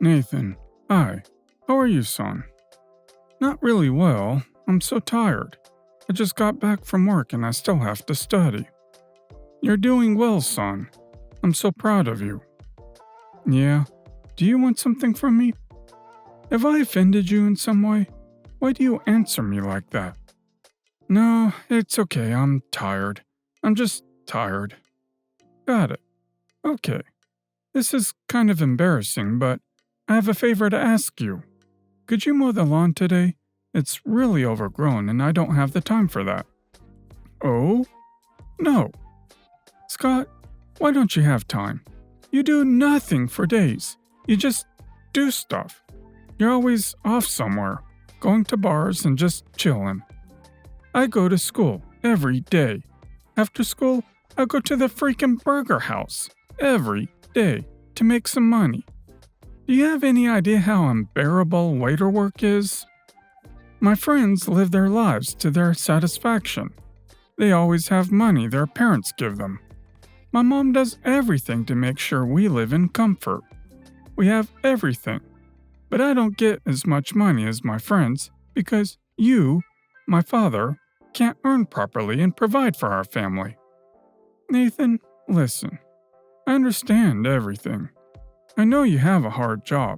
Nathan, hi. How are you, son? Not really well. I'm so tired. I just got back from work and I still have to study. You're doing well, son. I'm so proud of you. Yeah? Do you want something from me? Have I offended you in some way? Why do you answer me like that? No, it's okay. I'm tired. I'm just tired. Got it. Okay. This is kind of embarrassing, but I have a favor to ask you. Could you mow the lawn today? It's really overgrown and I don't have the time for that. Oh? No. Scott, why don't you have time? You do nothing for days. You just do stuff. You're always off somewhere, going to bars and just chilling. I go to school every day. After school, I go to the freaking burger house every day to make some money. Do you have any idea how unbearable waiter work is? My friends live their lives to their satisfaction. They always have money their parents give them. My mom does everything to make sure we live in comfort. We have everything. But I don't get as much money as my friends because you, my father, can't earn properly and provide for our family. Nathan, listen. I understand everything. I know you have a hard job,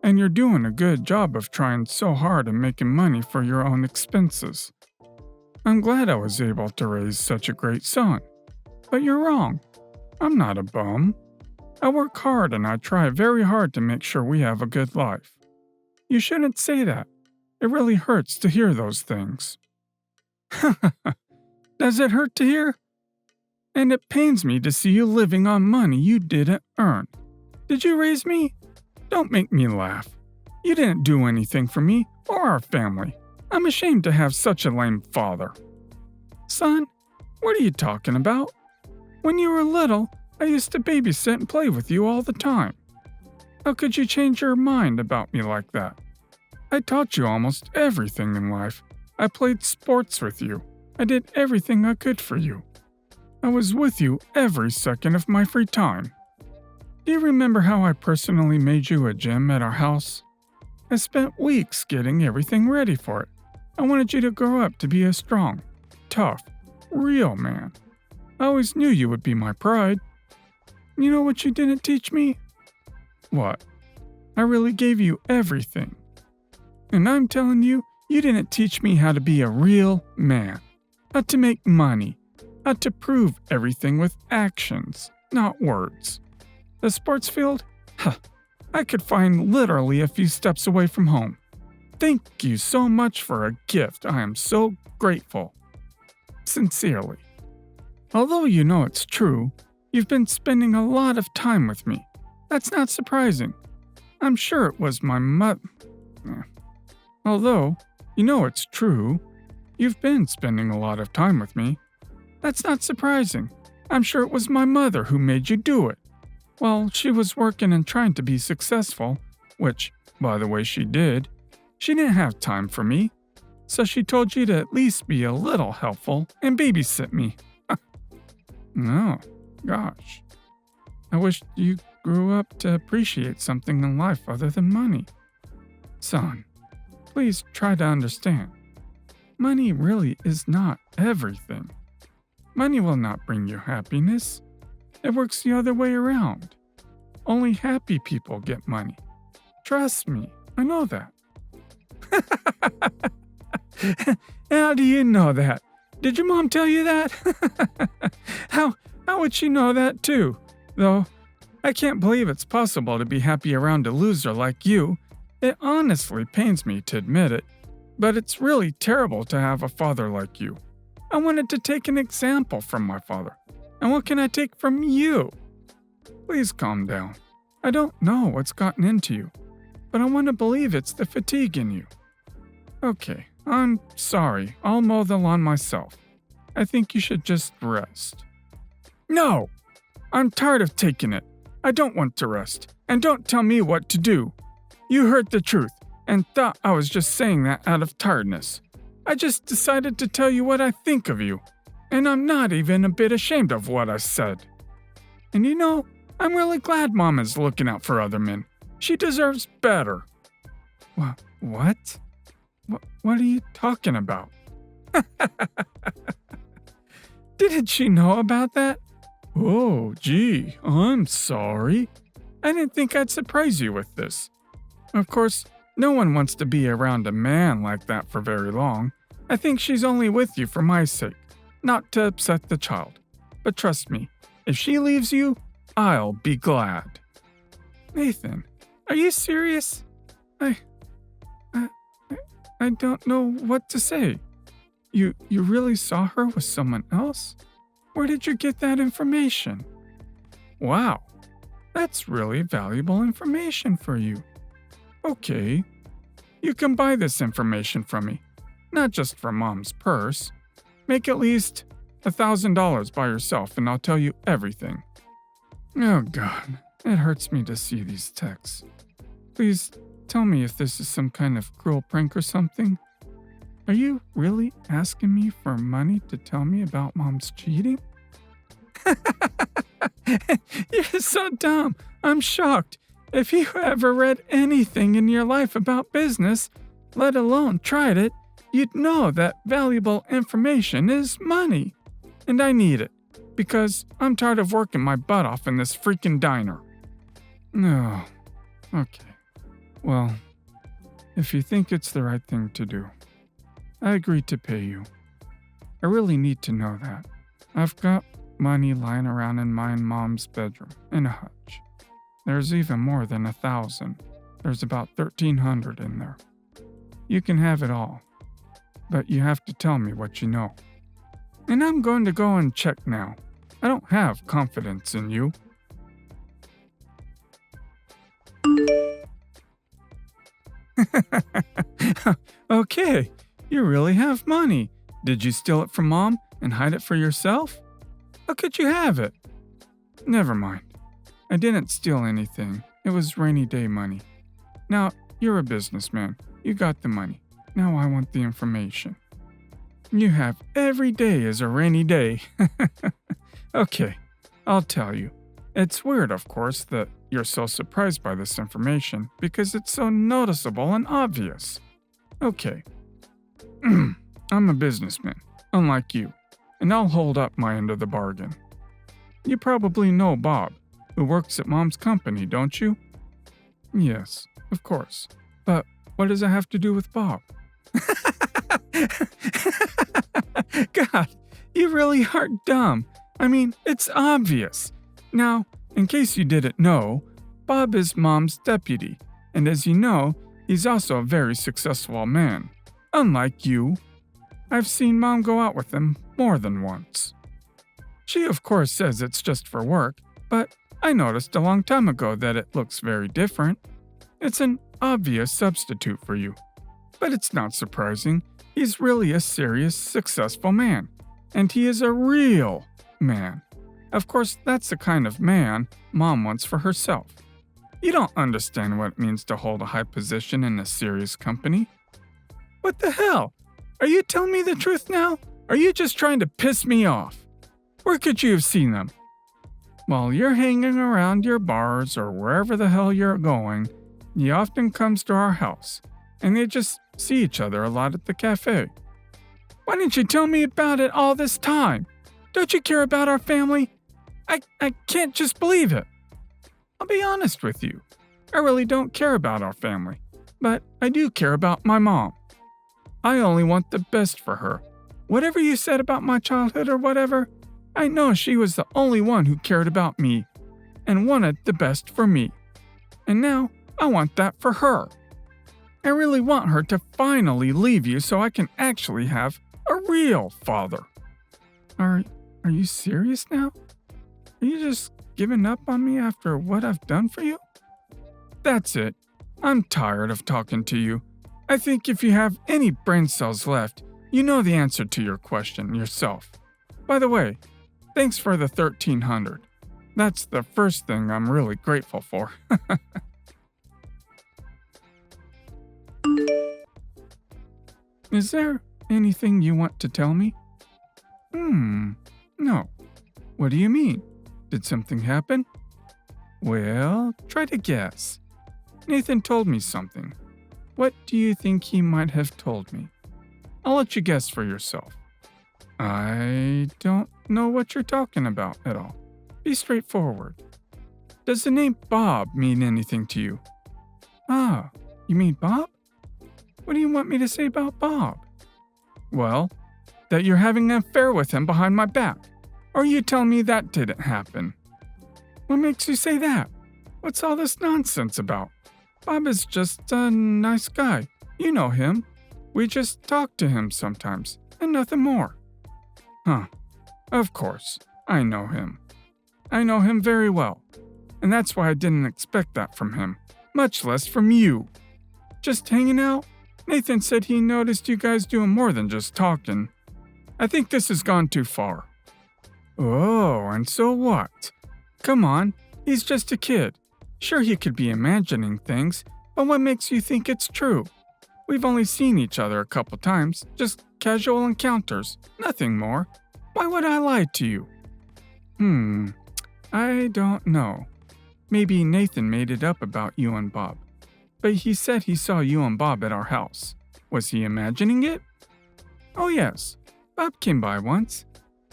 and you're doing a good job of trying so hard and making money for your own expenses. I'm glad I was able to raise such a great son. But you're wrong. I'm not a bum. I work hard and I try very hard to make sure we have a good life. You shouldn't say that. It really hurts to hear those things. Does it hurt to hear? And it pains me to see you living on money you didn't earn. Did you raise me? Don't make me laugh. You didn't do anything for me or our family. I'm ashamed to have such a lame father. Son, what are you talking about? When you were little, I used to babysit and play with you all the time. How could you change your mind about me like that? I taught you almost everything in life. I played sports with you. I did everything I could for you. I was with you every second of my free time. Do you remember how I personally made you a gym at our house? I spent weeks getting everything ready for it. I wanted you to grow up to be a strong, tough, real man. I always knew you would be my pride. You know what you didn't teach me? What? I really gave you everything. And I'm telling you, you didn't teach me how to be a real man. How to make money. How to prove everything with actions, not words. The sports field? I could find literally a few steps away from home. Thank you so much for a gift. I am so grateful. Sincerely. Although you know it's true, you've been spending a lot of time with me. That's not surprising. I'm sure it was my mother. Although, you know it's true, you've been spending a lot of time with me. That's not surprising. I'm sure it was my mother who made you do it. Well, she was working and trying to be successful, which, by the way, she did. She didn't have time for me, so she told you to at least be a little helpful and babysit me. No, gosh. I wish you grew up to appreciate something in life other than money. Son, please try to understand. Money really is not everything. Money will not bring you happiness. It works the other way around. Only happy people get money. Trust me, I know that. How do you know that? Did your mom tell you that? How would she know that too? Though, I can't believe it's possible to be happy around a loser like you. It honestly pains me to admit it, but it's really terrible to have a father like you. I wanted to take an example from my father. And what can I take from you? Please calm down. I don't know what's gotten into you, but I want to believe it's the fatigue in you. Okay, I'm sorry. I'll mow the lawn myself. I think you should just rest. No! I'm tired of taking it. I don't want to rest. And don't tell me what to do. You heard the truth and thought I was just saying that out of tiredness. I just decided to tell you what I think of you. And I'm not even a bit ashamed of what I said. And you know, I'm really glad Mom is looking out for other men. She deserves better. What? What are you talking about? Didn't she know about that? Oh, gee, I'm sorry. I didn't think I'd surprise you with this. Of course, no one wants to be around a man like that for very long. I think she's only with you for my sake, not to upset the child. But trust me, if she leaves you, I'll be glad. Nathan, are you serious? I don't know what to say. You really saw her with someone else? Where did you get that information? Wow, that's really valuable information for you. Okay, you can buy this information from me, not just from Mom's purse. Make at least $1,000 by yourself and I'll tell you everything. Oh God, it hurts me to see these texts. Please tell me if this is some kind of cruel prank or something. Are you really asking me for money to tell me about Mom's cheating? You're so dumb. I'm shocked. If you ever read anything in your life about business, let alone tried it, you'd know that valuable information is money. And I need it, because I'm tired of working my butt off in this freaking diner. No. Okay. Well, if you think it's the right thing to do, I agree to pay you. I really need to know that. I've got money lying around in my mom's bedroom in a hutch. There's even more than 1,000. There's about 1,300 in there. You can have it all, but you have to tell me what you know. And I'm going to go and check now. I don't have confidence in you. Okay, you really have money. Did you steal it from Mom and hide it for yourself? How could you have it? Never mind. I didn't steal anything. It was rainy day money. Now, you're a businessman. You got the money. Now I want the information. You have every day as a rainy day. Okay, I'll tell you. It's weird, of course, that you're so surprised by this information because it's so noticeable and obvious. Okay. I'm a businessman, unlike you, and I'll hold up my end of the bargain. You probably know Bob, who works at Mom's company, don't you? Yes, of course. But what does it have to do with Bob? God, you really are dumb. I mean, it's obvious. Now, in case you didn't know, Bob is Mom's deputy, and as you know, he's also a very successful man. Unlike you. I've seen Mom go out with him more than once. She of course says it's just for work, but I noticed a long time ago that it looks very different. It's an obvious substitute for you. But it's not surprising. He's really a serious, successful man. And he is a real man. Of course, that's the kind of man Mom wants for herself. You don't understand what it means to hold a high position in a serious company. What the hell? Are you telling me the truth now? Or are you just trying to piss me off? Where could you have seen them? While you're hanging around your bars or wherever the hell you're going, he often comes to our house, and they just see each other a lot at the cafe. Why didn't you tell me about it all this time? Don't you care about our family? I can't just believe it. I'll be honest with you. I really don't care about our family, but I do care about my mom. I only want the best for her. Whatever you said about my childhood or whatever, I know she was the only one who cared about me and wanted the best for me. And now I want that for her. I really want her to finally leave you so I can actually have a real father. Are you serious now? Are you just giving up on me after what I've done for you? That's it. I'm tired of talking to you. I think if you have any brain cells left, you know the answer to your question yourself. By the way, thanks for the 1,300. That's the first thing I'm really grateful for. Is there anything you want to tell me? No. What do you mean? Did something happen? Well, try to guess. Nathan told me something. What do you think he might have told me? I'll let you guess for yourself. I don't know what you're talking about at all. Be straightforward. Does the name Bob mean anything to you? Ah, you mean Bob? What do you want me to say about Bob? Well, that you're having an affair with him behind my back. Or you tell me that didn't happen. What makes you say that? What's all this nonsense about? Bob is just a nice guy. You know him. We just talk to him sometimes, and nothing more. Huh. Of course, I know him. I know him very well. And that's why I didn't expect that from him, much less from you. Just hanging out? Nathan said he noticed you guys doing more than just talking. I think this has gone too far. Oh, and so what? Come on, he's just a kid. Sure, he could be imagining things, but what makes you think it's true? We've only seen each other a couple times, just casual encounters, nothing more. Why would I lie to you? I don't know. Maybe Nathan made it up about you and Bob. But he said he saw you and Bob at our house. Was he imagining it? Oh yes, Bob came by once,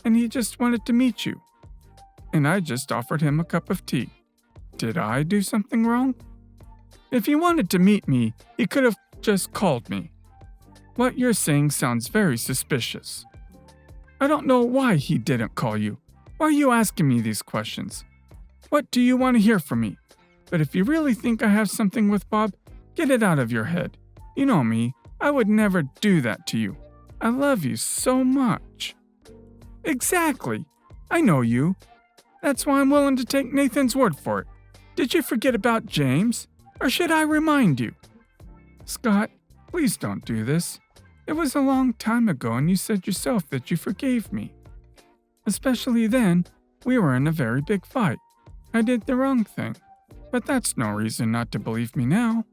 and he just wanted to meet you. And I just offered him a cup of tea. Did I do something wrong? If he wanted to meet me, he could have just called me. What you're saying sounds very suspicious. I don't know why he didn't call you. Why are you asking me these questions? What do you want to hear from me? But if you really think I have something with Bob, get it out of your head. You know me, I would never do that to you. I love you so much. Exactly. I know you. That's why I'm willing to take Nathan's word for it. Did you forget about James? Or should I remind you? Scott, please don't do this. It was a long time ago and you said yourself that you forgave me. Especially then, we were in a very big fight. I did the wrong thing. But that's no reason not to believe me now.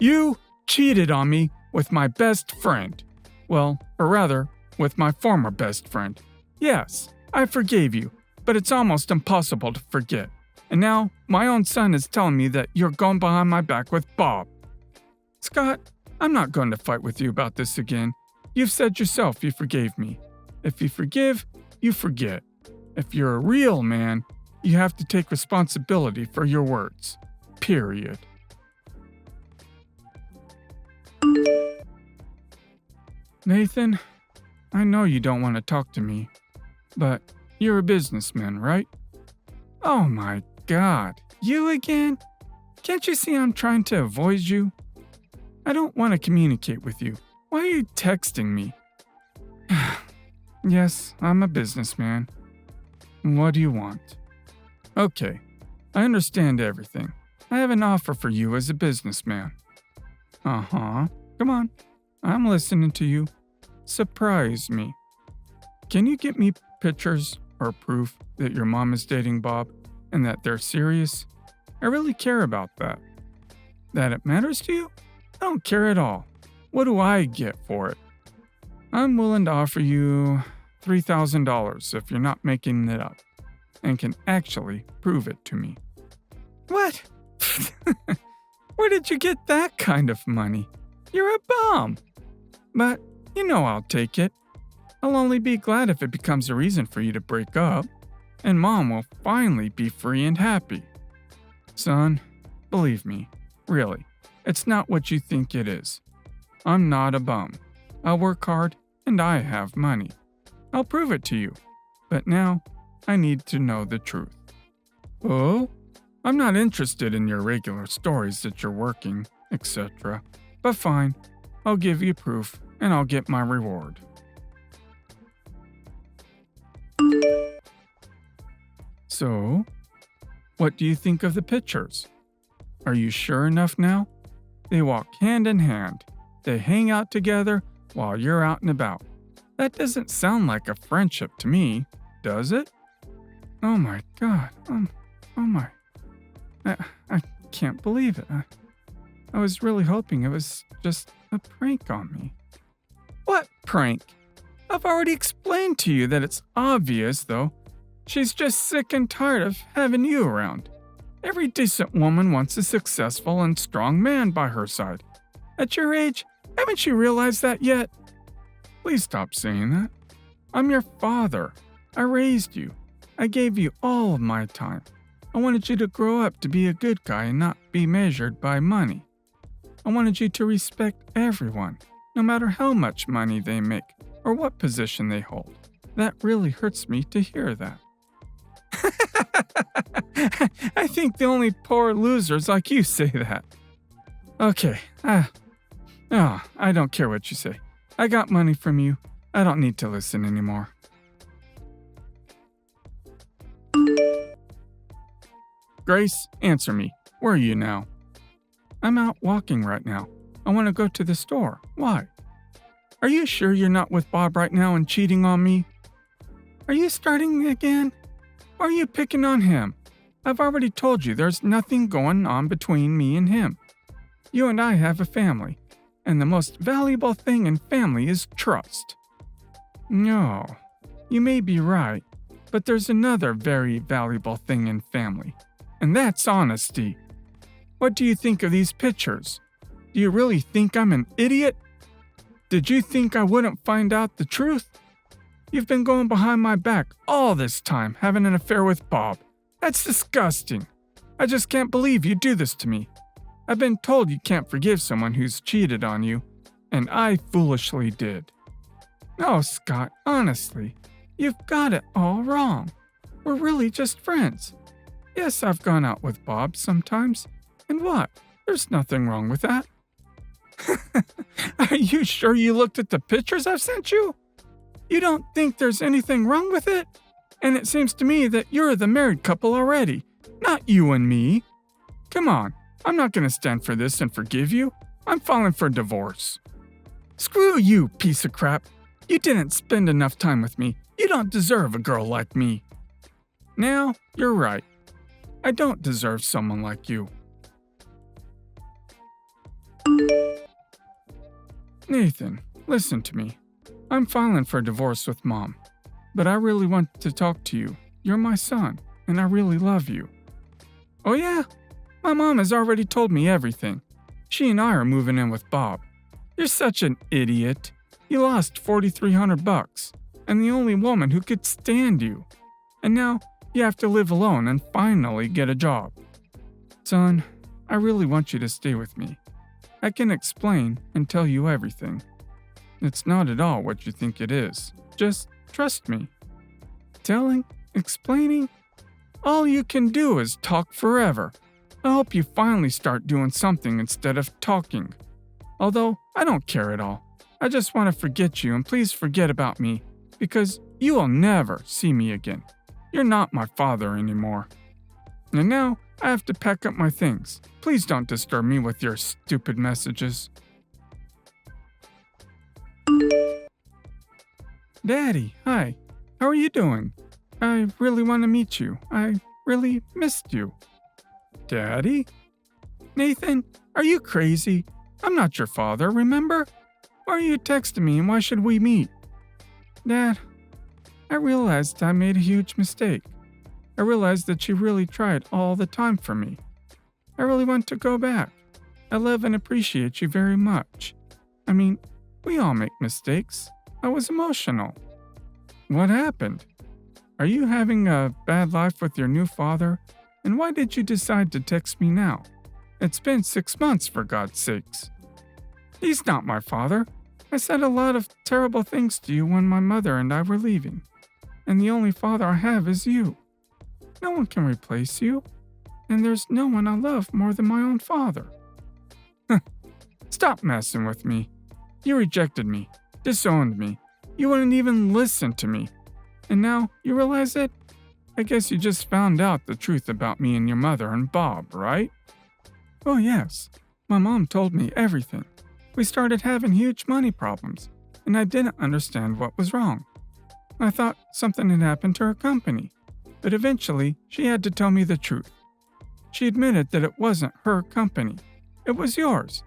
You cheated on me with my best friend. Well, or rather, with my former best friend. Yes, I forgave you, but it's almost impossible to forget. And now, my own son is telling me that you're going behind my back with Bob. Scott, I'm not going to fight with you about this again. You've said yourself you forgave me. If you forgive, you forget. If you're a real man, you have to take responsibility for your words. Period. Nathan, I know you don't want to talk to me, but you're a businessman, right? Oh my God, you again? Can't you see I'm trying to avoid you? I don't want to communicate with you. Why are you texting me? Yes, I'm a businessman. What do you want? Okay, I understand everything. I have an offer for you as a businessman. Uh-huh. Come on. I'm listening to you. Surprise me. Can you get me pictures or proof that your mom is dating Bob and that they're serious? I really care about that. That it matters to you? I don't care at all. What do I get for it? I'm willing to offer you $3,000 if you're not making it up and can actually prove it to me. What? Where did you get that kind of money? You're a bum. But you know I'll take it. I'll only be glad if it becomes a reason for you to break up, and Mom will finally be free and happy. Son, believe me, really, it's not what you think it is. I'm not a bum. I'll work hard, and I have money. I'll prove it to you. But now, I need to know the truth. Oh? I'm not interested in your regular stories that you're working, etc. But fine, I'll give you proof, and I'll get my reward. So, what do you think of the pictures? Are you sure enough now? They walk hand in hand. They hang out together while you're out and about. That doesn't sound like a friendship to me, does it? Oh my God. Oh my. I can't believe it. I was really hoping it was just a prank on me. What prank? I've already explained to you that it's obvious, though. She's just sick and tired of having you around. Every decent woman wants a successful and strong man by her side. At your age, haven't you realized that yet? Please stop saying that. I'm your father. I raised you. I gave you all of my time. I wanted you to grow up to be a good guy and not be measured by money. I wanted you to respect everyone, no matter how much money they make or what position they hold. That really hurts me to hear that. I think the only poor losers like you say that. Okay, I don't care what you say. I got money from you. I don't need to listen anymore. Grace, answer me. Where are you now? I'm out walking right now. I want to go to the store. Why? Are you sure you're not with Bob right now and cheating on me? Are you starting again? Or are you picking on him? I've already told you there's nothing going on between me and him. You and I have a family, and the most valuable thing in family is trust. No, you may be right, but there's another very valuable thing in family, and that's honesty. What do you think of these pictures? Do you really think I'm an idiot? Did you think I wouldn't find out the truth? You've been going behind my back all this time, having an affair with Bob. That's disgusting. I just can't believe you do this to me. I've been told you can't forgive someone who's cheated on you, and I foolishly did. No, Scott, honestly, you've got it all wrong. We're really just friends. Yes, I've gone out with Bob sometimes. And what? There's nothing wrong with that. Are you sure you looked at the pictures I've sent you? You don't think there's anything wrong with it? And it seems to me that you're the married couple already, not you and me. Come on, I'm not going to stand for this and forgive you. I'm filing for divorce. Screw you, piece of crap. You didn't spend enough time with me. You don't deserve a girl like me. Now, you're right. I don't deserve someone like you. Nathan, listen to me. I'm filing for divorce with Mom, but I really want to talk to you. You're my son, and I really love you. Oh yeah? My mom has already told me everything. She and I are moving in with Bob. You're such an idiot. You lost $4,300, and the only woman who could stand you. And now you have to live alone and finally get a job. Son, I really want you to stay with me. I can explain and tell you everything. It's not at all what you think it is. Just trust me. Telling? Explaining? All you can do is talk forever. I hope you finally start doing something instead of talking. Although, I don't care at all. I just want to forget you and please forget about me, because you will never see me again. You're not my father anymore. And now, I have to pack up my things. Please don't disturb me with your stupid messages. Daddy, hi. How are you doing? I really want to meet you. I really missed you. Daddy? Nathan, are you crazy? I'm not your father, remember? Why are you texting me and why should we meet? Dad, I realized I made a huge mistake. I realized that you really tried all the time for me. I really want to go back. I love and appreciate you very much. I mean, we all make mistakes. I was emotional. What happened? Are you having a bad life with your new father? And why did you decide to text me now? It's been 6 months, for God's sakes. He's not my father. I said a lot of terrible things to you when my mother and I were leaving. And the only father I have is you. No one can replace you. And there's no one I love more than my own father. Stop messing with me. You rejected me, disowned me. You wouldn't even listen to me. And now you realize it? I guess you just found out the truth about me and your mother and Bob, right? Oh yes, my mom told me everything. We started having huge money problems, and I didn't understand what was wrong. I thought something had happened to her company, but eventually she had to tell me the truth. She admitted that it wasn't her company, it was yours,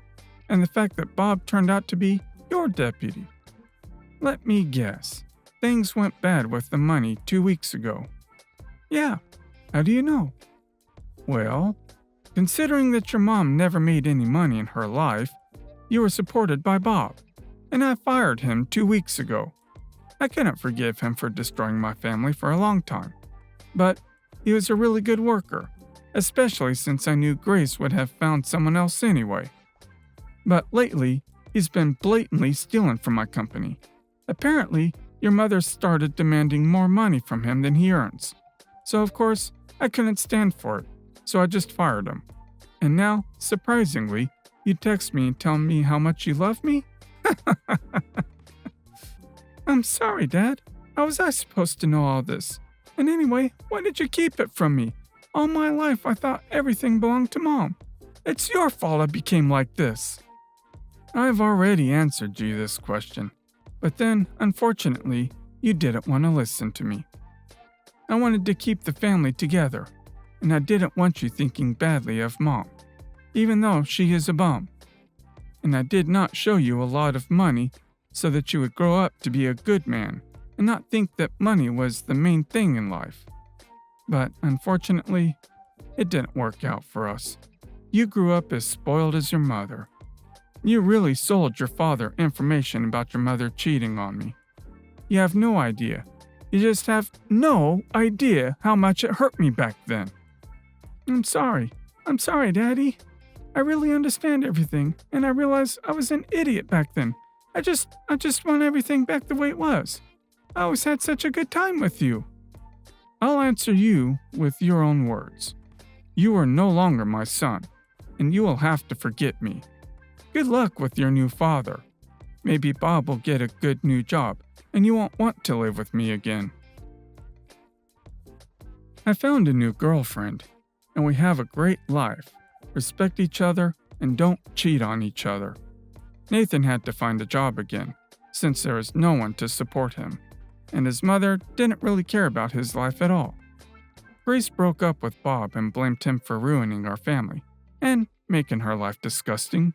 and the fact that Bob turned out to be your deputy. Let me guess, things went bad with the money 2 weeks ago. Yeah, how do you know? Well, considering that your mom never made any money in her life, you were supported by Bob, and I fired him 2 weeks ago. I couldn't forgive him for destroying my family for a long time, but he was a really good worker, especially since I knew Grace would have found someone else anyway. But lately, he's been blatantly stealing from my company. Apparently, your mother started demanding more money from him than he earns. So of course, I couldn't stand for it, so I just fired him. And now, surprisingly, you text me and tell me how much you love me? I'm sorry, Dad. How was I supposed to know all this? And anyway, why did you keep it from me? All my life I thought everything belonged to Mom. It's your fault I became like this. I've already answered you this question, but then, unfortunately, you didn't want to listen to me. I wanted to keep the family together, and I didn't want you thinking badly of Mom, even though she is a bum. And I did not show you a lot of money so that you would grow up to be a good man and not think that money was the main thing in life. But unfortunately, it didn't work out for us. You grew up as spoiled as your mother. You really sold your father information about your mother cheating on me. You have no idea. You just have no idea how much it hurt me back then. I'm sorry. I'm sorry, Daddy. I really understand everything, and I realize I was an idiot back then. I just want everything back the way it was. I always had such a good time with you. I'll answer you with your own words. You are no longer my son, and you will have to forget me. Good luck with your new father. Maybe Bob will get a good new job, and you won't want to live with me again. I found a new girlfriend, and we have a great life. Respect each other, and don't cheat on each other. Nathan had to find a job again, since there is no one to support him, and his mother didn't really care about his life at all. Grace broke up with Bob and blamed him for ruining our family, and making her life disgusting.